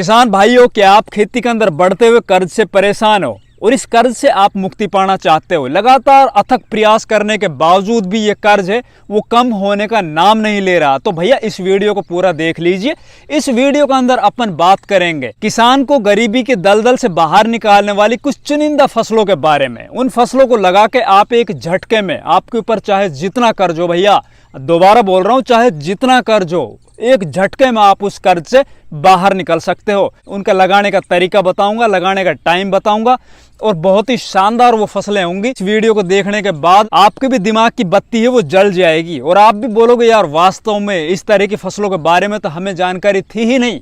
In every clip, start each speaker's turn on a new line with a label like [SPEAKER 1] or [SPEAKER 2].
[SPEAKER 1] किसान भाइयों, क्या आप खेती के अंदर बढ़ते हुए कर्ज से परेशान हो और इस कर्ज से आप मुक्ति पाना चाहते हो? लगातार अथक प्रयास करने के बावजूद भी ये कर्ज है वो कम होने का नाम नहीं ले रहा। तो भैया इस वीडियो को पूरा देख लीजिए। इस वीडियो के अंदर अपन बात करेंगे किसान को गरीबी के दलदल से बाहर निकालने वाली कुछ चुनिंदा फसलों के बारे में। उन फसलों को लगा के आप एक झटके में, आपके ऊपर चाहे जितना कर्ज हो, भैया दोबारा बोल रहा हूं, चाहे जितना कर्ज हो, एक झटके में आप उस कर्ज से बाहर निकल सकते हो। उनका लगाने का तरीका बताऊंगा, लगाने का टाइम बताऊंगा और बहुत ही शानदार वो फसलें होंगी। इस वीडियो को देखने के बाद आपके भी दिमाग की बत्ती है वो जल जाएगी और आप भी बोलोगे यार वास्तव में इस तरह की फसलों के बारे में तो हमें जानकारी थी ही नहीं।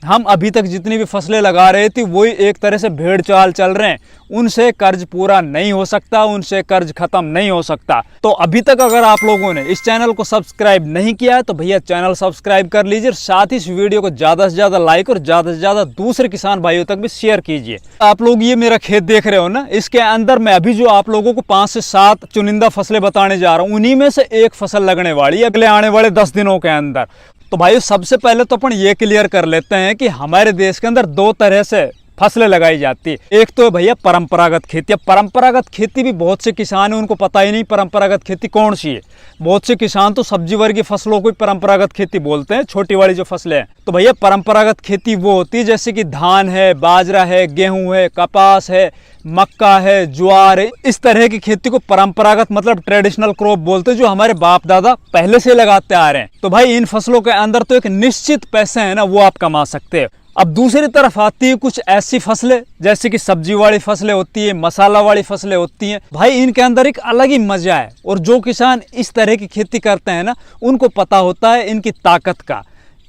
[SPEAKER 1] हम अभी तक जितनी भी फसलें लगा रहे थे वही एक तरह से भेड़ चाल चल रहे हैं। उनसे कर्ज पूरा नहीं हो सकता, उनसे कर्ज खत्म नहीं हो सकता। तो अभी तक अगर आप लोगों ने इस चैनल को सब्सक्राइब नहीं किया है तो भैया चैनल सब्सक्राइब कर लीजिए। साथ ही इस वीडियो को ज़्यादा से ज़्यादा लाइक और ज़्यादा से ज़्यादा दूसरे किसान भाइयों तक भी शेयर कीजिए। आप लोग ये मेरा खेत देख रहे हो ना, इसके अंदर मैं अभी जो आप लोगों को 5 से 7 चुनिंदा फसलें बताने जा रहा हूँ, उन्हीं में से एक फसल लगने वाली है अगले आने वाले 10 दिनों के अंदर। तो भाई सबसे पहले तो अपन ये क्लियर कर लेते हैं कि हमारे देश के अंदर 2 तरह से फसलें लगाई जाती है। एक तो भैया परंपरागत खेती। अब परंपरागत खेती भी बहुत से किसान हैं उनको पता ही नहीं परंपरागत खेती कौन सी है। बहुत से किसान तो सब्जी वर्गीय फसलों को परंपरागत खेती बोलते हैं, छोटी वाली जो फसलें हैं। तो भैया परंपरागत खेती वो होती है जैसे कि धान है, बाजरा है, गेहूं है, कपास है, मक्का है, ज्वार है। इस तरह की खेती को परंपरागत मतलब ट्रेडिशनल क्रॉप बोलते हैं, जो हमारे बाप दादा पहले से लगाते आ रहे हैं। तो भाई इन फसलों के अंदर तो एक निश्चित पैसे है ना वो आप कमा सकते हैं। अब दूसरी तरफ आती है कुछ ऐसी फसलें जैसे कि सब्जी वाली फसलें होती है, मसाला वाली फसलें होती हैं। भाई इनके अंदर एक अलग ही मजा है और जो किसान इस तरह की खेती करते हैं ना उनको पता होता है इनकी ताकत का।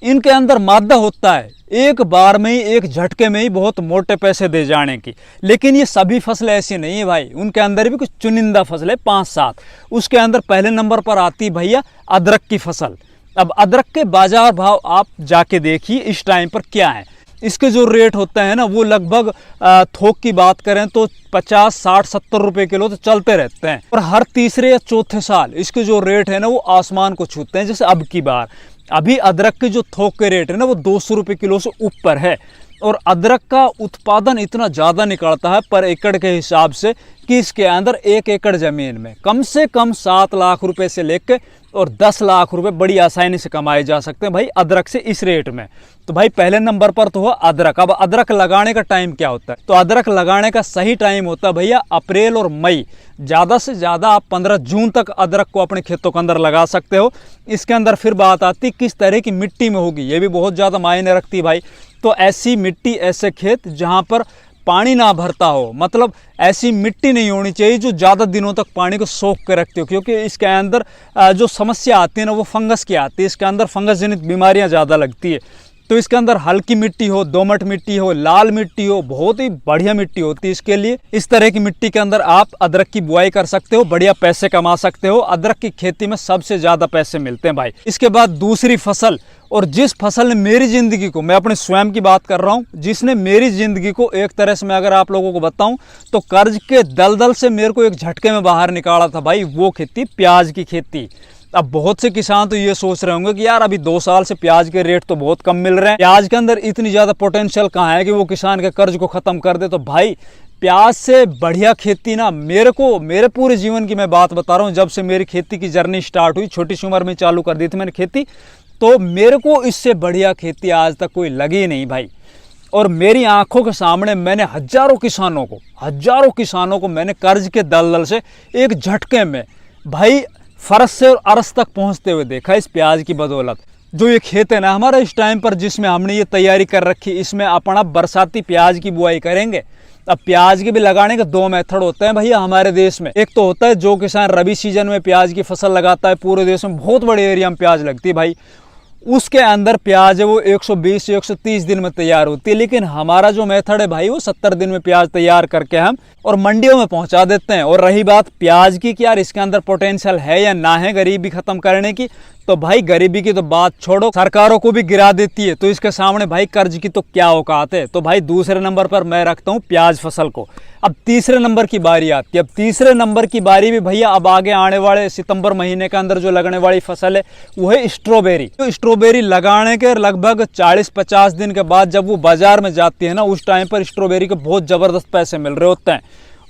[SPEAKER 1] इनके अंदर मादा होता है एक बार में ही, एक झटके में ही बहुत मोटे पैसे दे जाने की। लेकिन ये सभी फसलें ऐसी नहीं है भाई, उनके अंदर भी कुछ चुनिंदा फसलें 5-7। उसके अंदर पहले नंबर पर आती है भैया अदरक की फसल। अब अदरक के बाजार भाव आप जाके देखिए इस टाइम पर क्या है। इसके जो रेट होते हैं ना वो लगभग थोक की बात करें तो 50, 60, 70 रुपए किलो तो चलते रहते हैं। और हर तीसरे या चौथे साल इसके जो रेट है ना वो आसमान को छूते हैं। जैसे अब की बार अभी अदरक के जो थोक के रेट है ना वो 200 रुपये किलो से ऊपर है। और अदरक का उत्पादन इतना ज़्यादा निकलता है पर एकड़ के हिसाब से कि इसके अंदर 1 एकड़ ज़मीन में कम से कम 7 लाख रुपए से लेकर और 10 लाख रुपए बड़ी आसानी से कमाए जा सकते हैं भाई अदरक से इस रेट में। तो भाई पहले नंबर पर तो हुआ अदरक। अब अदरक लगाने का टाइम क्या होता है? तो अदरक लगाने का सही टाइम होता है भैया अप्रैल और मई। ज़्यादा से ज़्यादा आप 15 जून तक अदरक को अपने खेतों के अंदर लगा सकते हो। इसके अंदर फिर बात आती किस तरह की मिट्टी में होगी, ये भी बहुत ज़्यादा मायने रखती है भाई। तो ऐसी मिट्टी, ऐसे खेत जहाँ पर पानी ना भरता हो, मतलब ऐसी मिट्टी नहीं होनी चाहिए जो ज़्यादा दिनों तक पानी को सोख कर रखती हो, क्योंकि इसके अंदर जो समस्या आती है ना वो फंगस की आती है। इसके अंदर फंगस जनित बीमारियां ज़्यादा लगती है। तो इसके अंदर हल्की मिट्टी हो, दोमट मिट्टी हो, लाल मिट्टी हो, बहुत ही बढ़िया मिट्टी होती है इसके लिए। इस तरह की मिट्टी के अंदर आप अदरक की बुआई कर सकते हो, बढ़िया पैसे कमा सकते हो। अदरक की खेती में सबसे ज़्यादा पैसे मिलते हैं भाई। इसके बाद दूसरी फसल, और जिस फसल ने मेरी ज़िंदगी को, मैं अपने स्वयं की बात कर रहा हूँ, जिसने मेरी ज़िंदगी को एक तरह से मैं अगर आप लोगों को बताऊँ तो कर्ज के दलदल से मेरे को एक झटके में बाहर निकाला था भाई, वो खेती प्याज की खेती। अब बहुत से किसान तो ये सोच रहे होंगे कि यार अभी 2 साल से प्याज के रेट तो बहुत कम मिल रहे हैं, प्याज के अंदर इतनी ज़्यादा पोटेंशियल कहाँ है कि वो किसान के कर्ज को ख़त्म कर दे। तो भाई प्याज से बढ़िया खेती ना मेरे पूरे जीवन की मैं बात बता रहा हूँ, जब से मेरी खेती की जर्नी स्टार्ट हुई, छोटी सी उम्र में चालू कर दी थी मैंने खेती, तो मेरे को इससे बढ़िया खेती आज तक कोई लगी नहीं भाई। और मेरी आंखों के सामने मैंने हजारों किसानों को मैंने कर्ज के दलदल से एक झटके में भाई फरस से और अरस तक पहुंचते हुए देखा इस प्याज की बदौलत। जो ये खेत है ना हमारा इस टाइम पर, जिसमें हमने ये तैयारी कर रखी, इसमें अपना बरसाती प्याज की बुआई करेंगे। अब प्याज के भी लगाने के 2 मेथड होते हैं भैया हमारे देश में। एक तो होता है जो किसान रबी सीजन में प्याज की फसल लगाता है, पूरे देश में बहुत बड़े एरिया में प्याज लगती है भाई, उसके अंदर प्याज है वो 120 से 130 दिन में तैयार होती है। लेकिन हमारा जो मेथड है भाई वो 70 दिन में प्याज तैयार करके हम और मंडियों में पहुंचा देते हैं। और रही बात प्याज की कि यार इसके अंदर पोटेंशियल है या ना है गरीबी खत्म करने की, तो भाई गरीबी की तो बात छोड़ो, सरकारों को भी गिरा देती है, तो इसके सामने भाई कर्ज की तो क्या औकात है। तो भाई दूसरे नंबर पर मैं रखता हूँ प्याज फसल को। अब तीसरे नंबर की बारी आती है। अब तीसरे नंबर की बारी भी भैया अब आगे आने वाले सितंबर महीने के अंदर जो लगने वाली फसल है वो है स्ट्रॉबेरी। तो स्ट्रॉबेरी लगाने के लगभग 40-50 दिन के बाद जब वो बाजार में जाती है ना, उस टाइम पर स्ट्रॉबेरी के बहुत ज़बरदस्त पैसे मिल रहे होते हैं।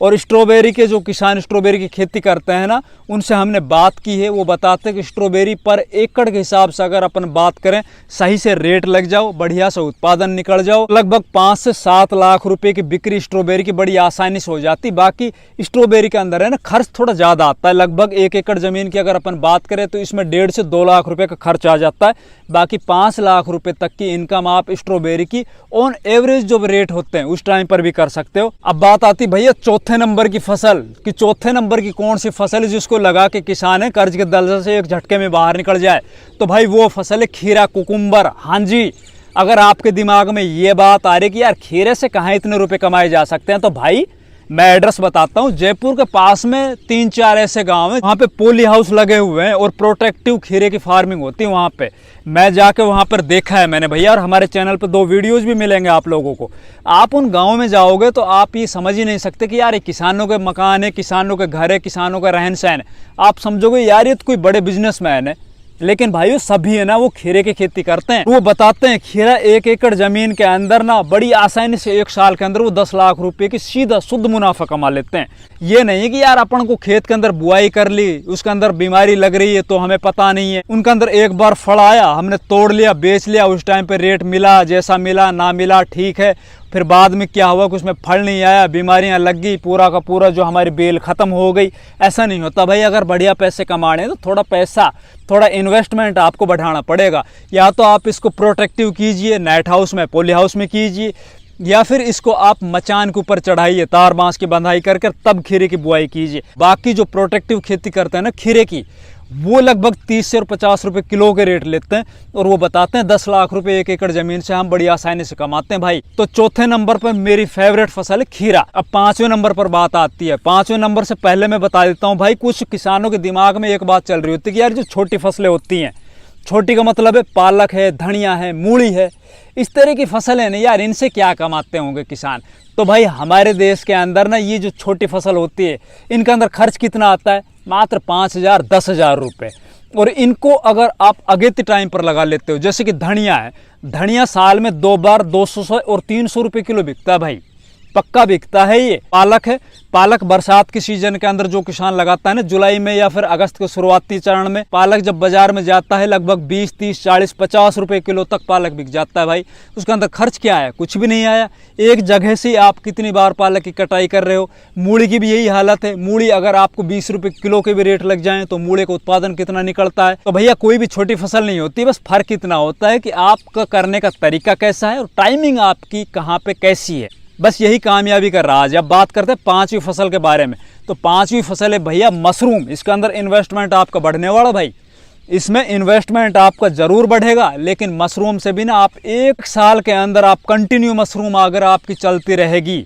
[SPEAKER 1] और स्ट्रॉबेरी के जो किसान स्ट्रॉबेरी की खेती करते हैं ना, उनसे हमने बात की है, वो बताते हैं कि स्ट्रॉबेरी पर एकड़ के हिसाब से अगर अपन बात करें, सही से रेट लग जाओ, बढ़िया से उत्पादन निकल जाओ, लगभग 5 से 7 लाख रुपए की बिक्री स्ट्रॉबेरी की बड़ी आसानी से हो जाती। बाकी स्ट्रॉबेरी के अंदर है ना खर्च थोड़ा ज़्यादा आता है। लगभग 1 एकड़ ज़मीन की अगर अपन बात करें तो इसमें 1.5 से 2 लाख रुपये का खर्च आ जाता है। बाकी 5 लाख रुपए तक की इनकम आप स्ट्रॉबेरी की ऑन एवरेज जो रेट होते हैं उस टाइम पर भी कर सकते हो। अब बात आती भैया चौथे नंबर की फसल कि चौथे नंबर की कौन सी फसल है जिसको लगा के किसान है कर्ज के दलदल से एक झटके में बाहर निकल जाए। तो भाई वो फसल है खीरा, कुकुम्बर। हाँ जी, अगर आपके दिमाग में ये बात आ रही है कि यार खीरे से कहाँ इतने रुपए कमाए जा सकते हैं, तो भाई मैं एड्रेस बताता हूँ। जयपुर के पास में 3-4 ऐसे गांव हैं वहाँ पे पोली हाउस लगे हुए हैं और प्रोटेक्टिव खीरे की फार्मिंग होती है वहाँ पे। मैं जाके वहाँ पर देखा है मैंने भैया, और हमारे चैनल पे 2 वीडियोस भी मिलेंगे आप लोगों को। आप उन गाँव में जाओगे तो आप ये समझ ही नहीं सकते कि यार ये किसानों के मकान है, किसानों के घर है, किसानों का रहन सहन है। आप समझोगे यार ये तो कोई बड़े बिजनेसमैन है, लेकिन भाइयों सभी है ना वो खीरे की खेती करते हैं। वो बताते हैं खीरा 1 एकड़ जमीन के अंदर ना बड़ी आसानी से 1 साल के अंदर वो 10 लाख रुपए की सीधा शुद्ध मुनाफा कमा लेते हैं। ये नहीं है कि यार अपन को खेत के अंदर बुआई कर ली, उसके अंदर बीमारी लग रही है तो हमें पता नहीं है। उनके अंदर एक बार फल आया, हमने तोड़ लिया, बेच लिया, उस टाइम पे रेट मिला, जैसा मिला ना मिला ठीक है, फिर बाद में क्या हुआ कि उसमें फल नहीं आया, बीमारियां लग गई, पूरा का पूरा जो हमारी बेल खत्म हो गई। ऐसा नहीं होता भाई। अगर बढ़िया पैसे कमाने हैं तो थोड़ा पैसा, थोड़ा इन्वेस्टमेंट आपको बढ़ाना पड़ेगा। या तो आप इसको प्रोटेक्टिव कीजिए, नेट हाउस में, पोली हाउस में कीजिए, या फिर इसको आप मचान के ऊपर चढ़ाइए, तार बांस की बंधाई करके तब खीरे की बुआई कीजिए। बाकी जो प्रोटेक्टिव खेती करते हैं ना खीरे की, वो लगभग 30 से 50 रुपए किलो के रेट लेते हैं और वो बताते हैं 10 लाख रुपए 1 एकड़ जमीन से हम बड़ी आसानी से कमाते हैं भाई। तो चौथे नंबर पर मेरी फेवरेट फसल है खीरा। अब 5वें नंबर पर बात आती है। 5वें नंबर से पहले मैं बता देता हूँ भाई, कुछ किसानों के दिमाग में एक बात चल रही होती है कि यार जो छोटी फसलें होती हैं, छोटी का मतलब है पालक है, धनिया है, मूली है, इस तरह की फसलें हैं ना यार, इनसे क्या कमाते होंगे किसान। तो भाई हमारे देश के अंदर ना ये जो छोटी फसल होती है इनके अंदर खर्च कितना आता है, मात्र 5,000-10,000 रुपये। और इनको अगर आप अगेती टाइम पर लगा लेते हो, जैसे कि धनिया है, धनिया साल में 2 बार 200 और 300 रुपये किलो बिकता है भाई, पक्का बिकता है ये। पालक है, पालक बरसात के सीजन के अंदर जो किसान लगाता है ना, जुलाई में या फिर अगस्त के शुरुआती चरण में पालक जब बाजार में जाता है लगभग 20, 30, 40, 50 रुपए किलो तक पालक बिक जाता है भाई। उसके अंदर खर्च क्या है, कुछ भी नहीं आया। एक जगह से आप कितनी बार पालक की कटाई कर रहे हो। मूली की भी यही हालत है। मूली अगर आपको 20 रुपए किलो के भी रेट लग जाए तो मूली का उत्पादन कितना निकलता है। तो भैया कोई भी छोटी फसल नहीं होती, बस फर्क इतना होता है कि आपका करने का तरीका कैसा है और टाइमिंग आपकी कहाँ पे कैसी है, बस यही कामयाबी का राज। अब बात करते हैं 5वीं फसल के बारे में। तो 5वीं फसल है भैया मशरूम। इसके अंदर इन्वेस्टमेंट आपका बढ़ने वाला भाई, इसमें इन्वेस्टमेंट आपका ज़रूर बढ़ेगा, लेकिन मशरूम से भी ना आप 1 साल के अंदर आप कंटिन्यू मशरूम अगर आपकी चलती रहेगी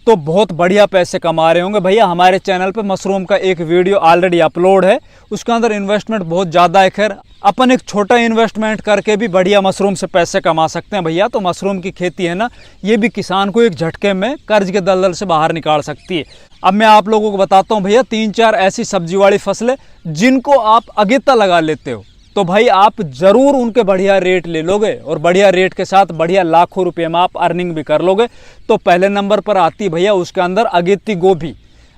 [SPEAKER 1] तो बहुत बढ़िया पैसे कमा रहे होंगे भैया। हमारे चैनल पे मशरूम का एक वीडियो ऑलरेडी अपलोड है, उसके अंदर इन्वेस्टमेंट बहुत ज़्यादा है। खैर अपन एक छोटा इन्वेस्टमेंट करके भी बढ़िया मशरूम से पैसे कमा सकते हैं भैया। तो मशरूम की खेती है ना, ये भी किसान को एक झटके में कर्ज के दलदल से बाहर निकाल सकती है। अब मैं आप लोगों को बताता हूँ भैया 3-4 ऐसी सब्जी वाली फसलें जिनको आप अगेता लगा लेते हो तो भाई आप ज़रूर उनके बढ़िया रेट ले लोगे और बढ़िया रेट के साथ बढ़िया लाखों रुपये में आप अर्निंग भी कर लोगे। तो पहले नंबर पर आती भैया उसके अंदर अगेती गोभी।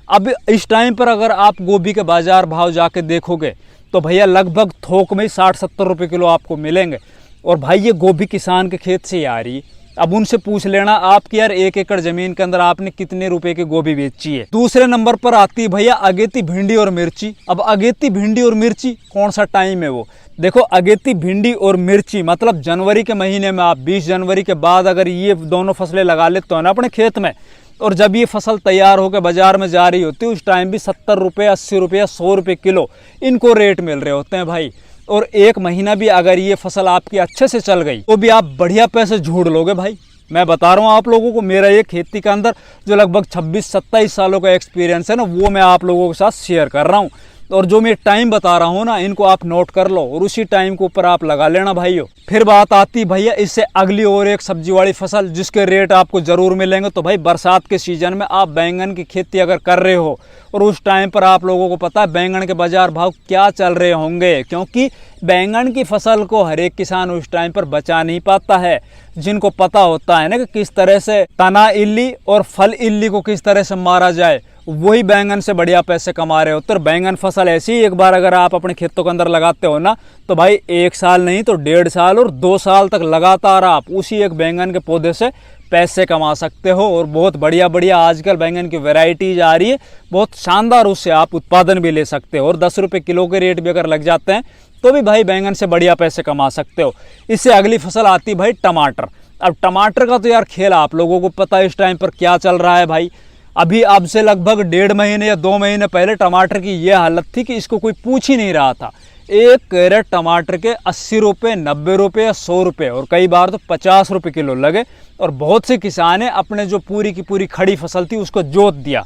[SPEAKER 1] अब इस टाइम पर अगर आप गोभी के बाज़ार भाव जाके देखोगे तो भैया लगभग थोक में 60-70 रुपये किलो आपको मिलेंगे। और भाई ये गोभी किसान के खेत से ही आ रही है। अब उनसे पूछ लेना आपकी यार 1 एकड़ जमीन के अंदर आपने कितने रुपए की गोभी बेची है। दूसरे नंबर पर आती है भैया अगेती भिंडी और मिर्ची। अब अगेती भिंडी और मिर्ची कौन सा टाइम है वो देखो। अगेती भिंडी और मिर्ची मतलब जनवरी के महीने में आप 20 जनवरी के बाद अगर ये दोनों फसलें लगा लेते हो ना अपने खेत में, और जब ये फसल तैयार होकर बाजार में जा रही होती है उस टाइम भी 70 रुपये, 80 रुपये, 100 रुपये किलो इनको रेट मिल रहे होते हैं भाई। और 1 महीना भी अगर ये फसल आपकी अच्छे से चल गई तो भी आप बढ़िया पैसे झूड़ लोगे भाई। मैं बता रहा हूँ आप लोगों को, मेरा ये खेती के अंदर जो लगभग 26-27 सालों का एक्सपीरियंस है ना, वो मैं आप लोगों के साथ शेयर कर रहा हूँ। और जो मैं टाइम बता रहा हूँ ना, इनको आप नोट कर लो और उसी टाइम के ऊपर आप लगा लेना भाइयों। फिर बात आती भैया इससे अगली और एक सब्जी वाली फसल जिसके रेट आपको जरूर मिलेंगे। तो भाई बरसात के सीजन में आप बैंगन की खेती अगर कर रहे हो और उस टाइम पर आप लोगों को पता है बैंगन के बाजार भाव क्या चल रहे होंगे, क्योंकि बैंगन की फसल को हर एक किसान उस टाइम पर बचा नहीं पाता है। जिनको पता होता है ना कि किस तरह से तना इल्ली और फल इल्ली को किस तरह से मारा जाए, वही बैंगन से बढ़िया पैसे कमा रहे हो। तो बैंगन फसल ऐसी एक बार अगर आप अपने खेतों के अंदर लगाते हो ना, तो भाई 1 साल नहीं तो 1.5 साल और 2 साल तक लगातार आप उसी एक बैंगन के पौधे से पैसे कमा सकते हो। और बहुत बढ़िया बढ़िया आजकल बैंगन की वैरायटीज आ रही है, बहुत शानदार, उससे आप उत्पादन भी ले सकते हो। और 10 रुपये किलो के रेट भी अगर लग जाते हैं तो भी भाई बैंगन से बढ़िया पैसे कमा सकते हो। इससे अगली फसल आती भाई टमाटर। अब टमाटर का तो यार खेल आप लोगों को पता है इस टाइम पर क्या चल रहा है भाई। अभी अब से लगभग 1.5 महीने या 2 महीने पहले टमाटर की ये हालत थी कि इसको कोई पूछ ही नहीं रहा था। एक कैरेट टमाटर के 80 रुपये, 90 रुपये या 100 रुपये और कई बार तो 50 रुपये किलो लगे। और बहुत से किसान ने अपने जो पूरी की पूरी खड़ी फसल थी उसको जोत दिया।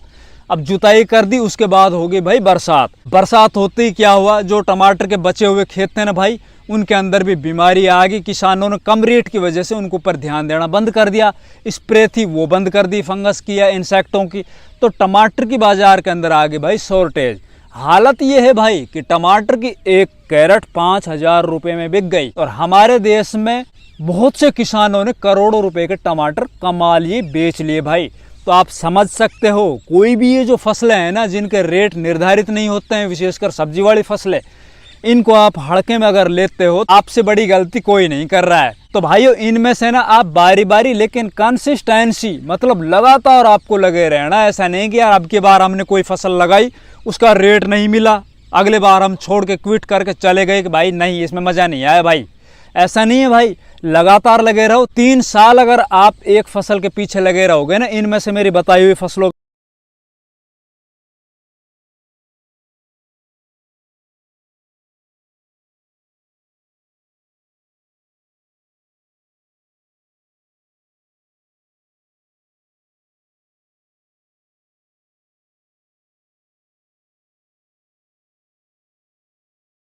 [SPEAKER 1] अब जुताई कर दी, उसके बाद हो गई भाई बरसात। बरसात होते ही क्या हुआ, जो टमाटर के बचे हुए खेत थे ना भाई, उनके अंदर भी बीमारी आ गई। किसानों ने कम रेट की वजह से उनके ऊपर ध्यान देना बंद कर दिया। स्प्रे थी वो बंद कर दी फंगस की या इंसेक्टों की। तो टमाटर की बाजार के अंदर आ गई भाई शॉर्टेज। हालत ये है भाई कि टमाटर की एक कैरेट 5,000 रुपये में बिक गई। और हमारे देश में बहुत से किसानों ने करोड़ों रुपए के टमाटर कमा लिए, बेच लिए भाई। तो आप समझ सकते हो, कोई भी ये जो फसलें हैं ना जिनके रेट निर्धारित नहीं होते हैं, विशेषकर सब्जी वाली फसलें, इनको आप हड़के में अगर लेते हो, आपसे बड़ी गलती कोई नहीं कर रहा है। तो भाइयों इनमें से ना आप बारी बारी लेकिन कंसिस्टेंसी, मतलब लगातार आपको लगे रहना। ऐसा नहीं कि यार अब की बार हमने कोई फसल लगाई उसका रेट नहीं मिला, अगले बार हम छोड़ के क्विट करके चले गए कि भाई नहीं इसमें मजा नहीं आया भाई। ऐसा नहीं है भाई, लगातार लगे रहो। 3 साल अगर आप एक फसल के पीछे लगे रहोगे ना, इनमें से मेरी बताई हुई फसलों